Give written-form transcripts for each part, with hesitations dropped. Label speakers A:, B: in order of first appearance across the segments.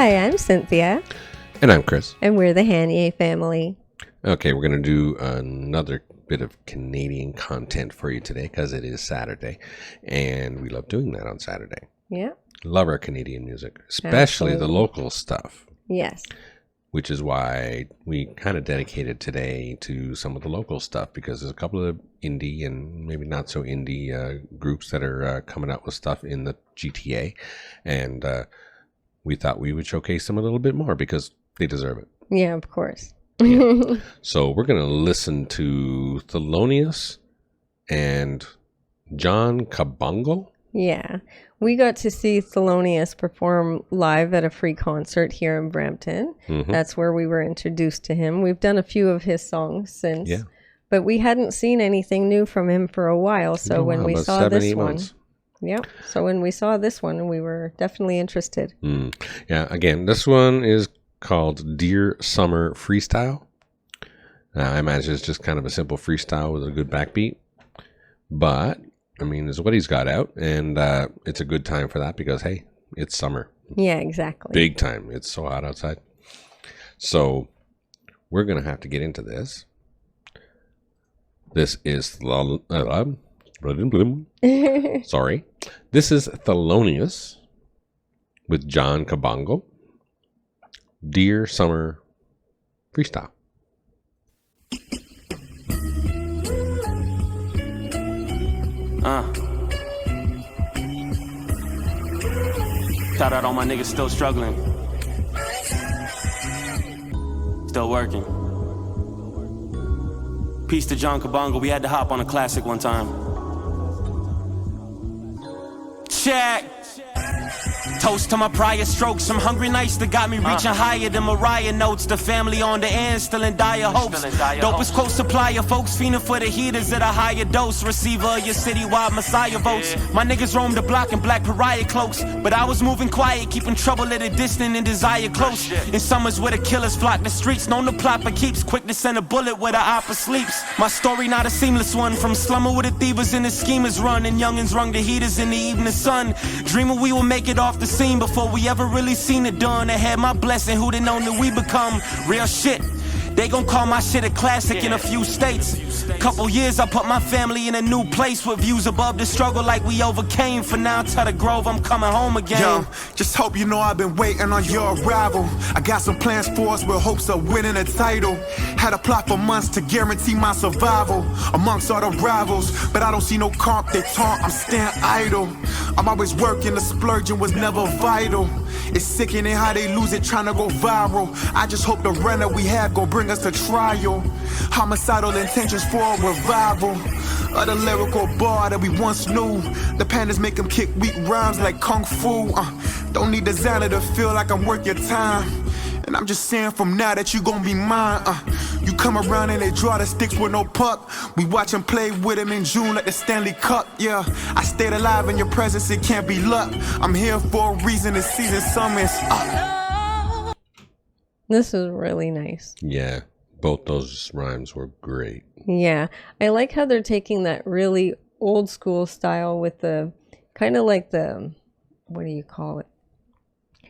A: Hi, I'm Cynthia.
B: And I'm Chris.
A: And we're the Hanier family.
B: Okay, we're going to do another bit of Canadian content for you today because it is Saturday. And we love doing that on Saturday.
A: Yeah.
B: Love our Canadian music, especially the local stuff.
A: Yes.
B: Which is why we kind of dedicated today to some of the local stuff, because there's a couple of indie and maybe not so indie groups that are coming out with stuff in the GTA. And we thought we would showcase them a little bit more because they deserve it.
A: Yeah, of course.
B: Yeah. So we're going to listen to Thelonious and Jon Kabongo.
A: Yeah. We got to see Thelonious perform live at a free concert here in Brampton. Mm-hmm. That's where we were introduced to him. We've done a few of his songs since, but we hadn't seen anything new from him for a while. So when we saw this one, so when we saw this one, we were definitely interested.
B: Yeah, again, this one is called Dear Summer Freestyle. I imagine it's just kind of a simple freestyle with a good backbeat, but I mean, it's what he's got out, and it's a good time for that because, hey, it's summer.
A: Yeah, exactly.
B: Big time. It's so hot outside. So we're going to have to get into this. This is sorry. This is Thelonious with Jon Kabongo. Dear Summer Freestyle.
C: Shout out all my niggas still struggling. Still working. Peace to Jon Kabongo. We had to hop on a classic one time. Check. Toast to my prior strokes. Some hungry nights that got me reaching higher than Mariah notes. The family on the end, still in dire hopes. Dopest quote supplier, folks fiending for the heaters at a higher dose. Receiver of your citywide messiah votes. My niggas roam the block in black pariah cloaks, but I was moving quiet, keeping trouble at a distance and desire close. In summers where the killers flock the streets, known the plot but keeps quick to send a bullet where the opera sleeps. My story not a seamless one, from slumber where the thievers and the schemers run, and youngins rung the heaters in the evening sun. Dreaming we will make it off the scene before we ever really seen it done. I had my blessing, who'd have known that we become real shit. They gon' call my shit a classic in a few states. Couple years I put my family in a new place with views above the struggle like we overcame. For now, tell the Grove I'm coming home again.
D: Yo, just hope you know I've been waiting on your arrival. I got some plans for us with hopes of winning a title. Had a plot for months to guarantee my survival amongst all the rivals, but I don't see no comp, they taunt, I'm staying idle. I'm always working, the splurging was never vital. It's sickening how they lose it trying to go viral. I just hope the run that we have gon' bring us to trial. Homicidal intentions for a revival of the lyrical bar that we once knew. The pandas make them kick weak rhymes like kung fu. Don't need designer to feel like I'm worth your time. And I'm just saying from now that you gon' be mine. You come around and they draw the sticks with no puck. We watch them play with him in June like the Stanley Cup. Yeah, I stayed alive in your presence, it can't be luck. I'm here for a reason, this season summons up.
A: This is really nice.
B: Yeah, both those rhymes were great.
A: Yeah, I like how they're taking that really old school style with the kind of like the, what do you call it?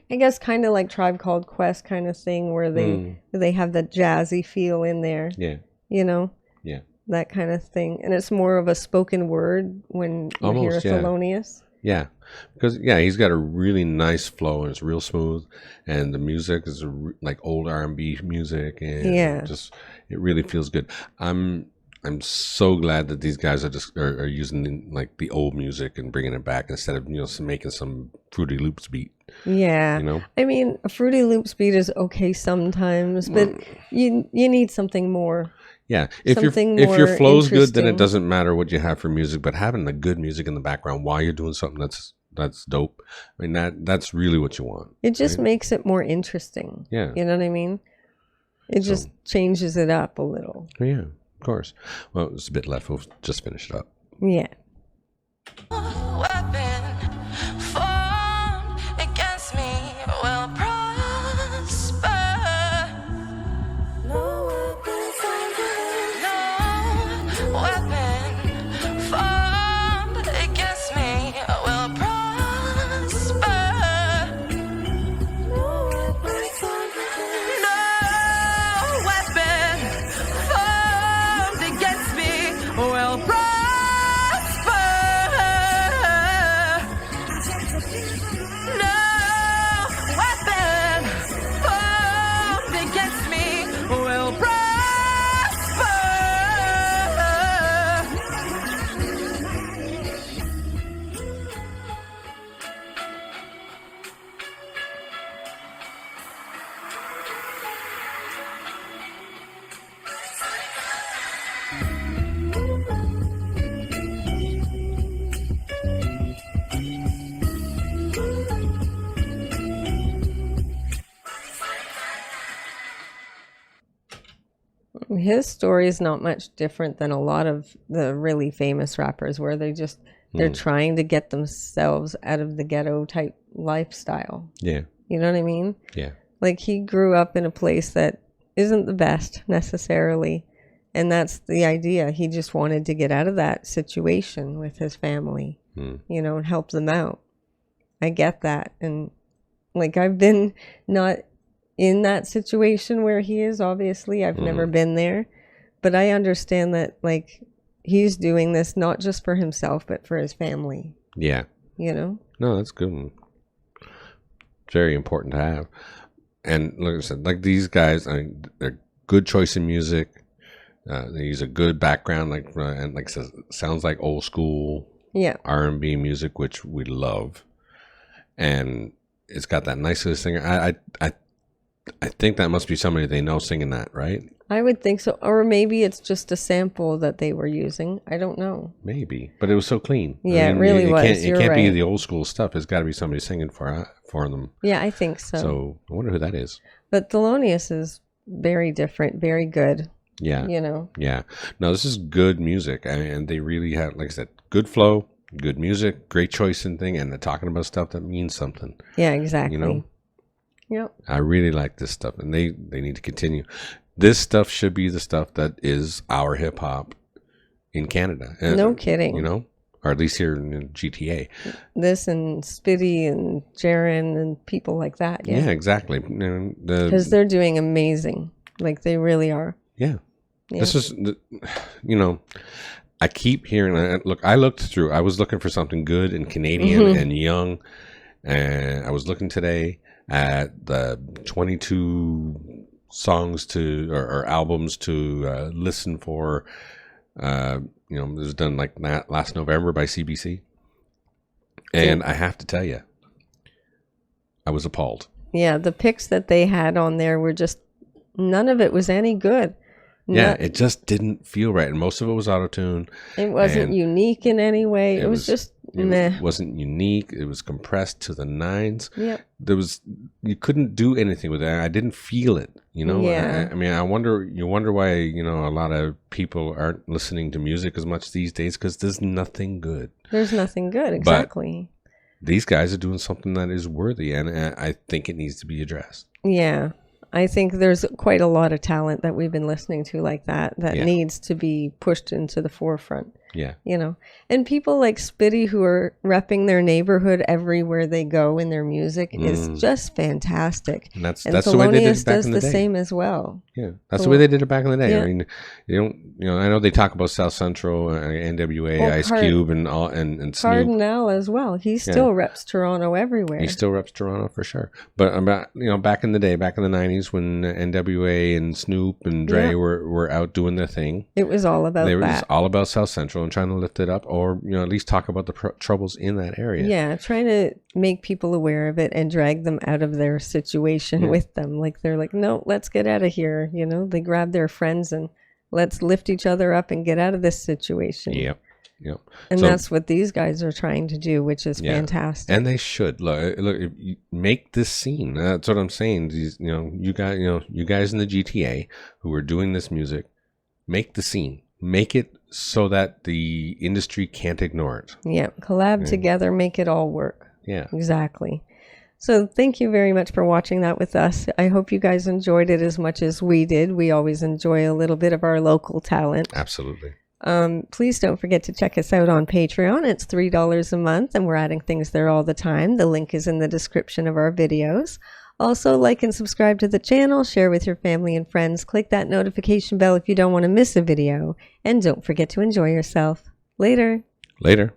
A: I guess kind of like Tribe Called Quest kind of thing where they have that jazzy feel in there.
B: Yeah.
A: You know?
B: Yeah.
A: That kind of thing. And it's more of a spoken word when you hear Thelonious.
B: Yeah. Because, he's got a really nice flow and it's real smooth. And the music is like old R&B music. And just, it really feels good. I'm so glad that these guys are using like the old music and bringing it back instead of, making some Fruity Loops beat.
A: Yeah. I mean, a Fruity Loops beat is okay sometimes, but you need something more.
B: Yeah. If your flow's good, then it doesn't matter what you have for music, but having the good music in the background while you're doing something that's dope. I mean, that's really what you want.
A: It just makes it more interesting.
B: Yeah.
A: You know what I mean? It just changes it up a little.
B: Yeah, of course. Well, there's a bit left. We'll just finish it up.
A: Yeah. his story is not much different than a lot of the really famous rappers, where they're trying to get themselves out of the ghetto type lifestyle.
B: Yeah.
A: You know what I mean?
B: Yeah.
A: Like, he grew up in a place that isn't the best necessarily. And that's the idea. He just wanted to get out of that situation with his family, you know, and help them out. I get that. And like, I've been not in that situation where he is, obviously. I've never been there. But I understand that, like, he's doing this not just for himself, but for his family.
B: Yeah.
A: You know?
B: No, that's good. Very important to have. And like I said, like, these guys, I mean, they're good choice in music. They use a good background, like, and like I said, sounds like old school R&B music, which we love. And it's got that nice little singer. I think that must be somebody they know singing that, right?
A: I would think so. Or maybe it's just a sample that they were using. I don't know.
B: Maybe. But it was so clean.
A: Yeah, it really was.
B: It can't be the old school stuff. It's got to be somebody singing for them.
A: Yeah, I think so.
B: So I wonder who that is.
A: But Thelonious is very different, very good.
B: Yeah.
A: You know?
B: Yeah. No, this is good music. And they really have, like I said, good flow, good music, great choice and thing. And they're talking about stuff that means something.
A: Yeah, exactly.
B: You know?
A: Yep.
B: I really like this stuff. And they need to continue. This stuff should be the stuff that is our hip hop in Canada.
A: No kidding.
B: You know? Or at least here in GTA.
A: This and Spitty and Jaron and people like that.
B: Yeah, exactly.
A: Because they're doing amazing. Like, they really are.
B: Yeah. This is, you know, I keep hearing, look, I was looking for something good and Canadian and young. And I was looking today at the 22 songs or albums to listen for. You know, it was done like last November by CBC. And I have to tell you, I was appalled.
A: Yeah, the picks that they had on there were just, none of it was any good.
B: Yeah, it just didn't feel right. And most of it was auto-tune.
A: It wasn't unique in any way. It was just meh.
B: It wasn't unique. It was compressed to the nines.
A: Yep.
B: You couldn't do anything with it. I didn't feel it, you know?
A: Yeah.
B: I mean, you wonder why, you know, a lot of people aren't listening to music as much these days, because there's nothing good.
A: There's nothing good, exactly.
B: But these guys are doing something that is worthy, and I think it needs to be addressed.
A: Yeah. I think there's quite a lot of talent that we've been listening to like that needs to be pushed into the forefront.
B: Yeah.
A: You know, and people like Spitty, who are repping their neighborhood everywhere they go in their music, is just fantastic.
B: And that's the way they did it back
A: does
B: in the
A: the
B: day.
A: same as well.
B: Yeah, that's the way they did it back in the day.
A: Yeah.
B: I mean, you know, I know they talk about South Central, NWA, Ice Cube, and Snoop.
A: Cardinal as well. He still reps Toronto everywhere.
B: He still reps Toronto for sure. But you know, back in the day, back in the 90s, when NWA and Snoop and Dre were out doing their thing,
A: it was all about that. It was
B: all about South Central and trying to lift it up, or, you know, at least talk about the troubles in that area.
A: Yeah, trying to make people aware of it and drag them out of their situation with them. Like, they're like, no, let's get out of here. You know, they grab their friends and let's lift each other up and get out of this situation.
B: Yep.
A: And that's what these guys are trying to do, which is fantastic.
B: And they should look. If you make this scene. That's what I'm saying. These, you guys in the GTA who are doing this music, make the scene. Make it so that the industry can't ignore it. Yeah. Collab together, make it all work. Yeah. Exactly. So thank you very much for watching that with us. I hope you guys enjoyed it as much as we did. We always enjoy a little bit of our local talent. Absolutely. Please don't forget to check us out on Patreon. It's $3 a month, and we're adding things there all the time. The link is in the description of our videos. Also, like and subscribe to the channel, share with your family and friends, click that notification bell if you don't want to miss a video, and don't forget to enjoy yourself. Later. Later.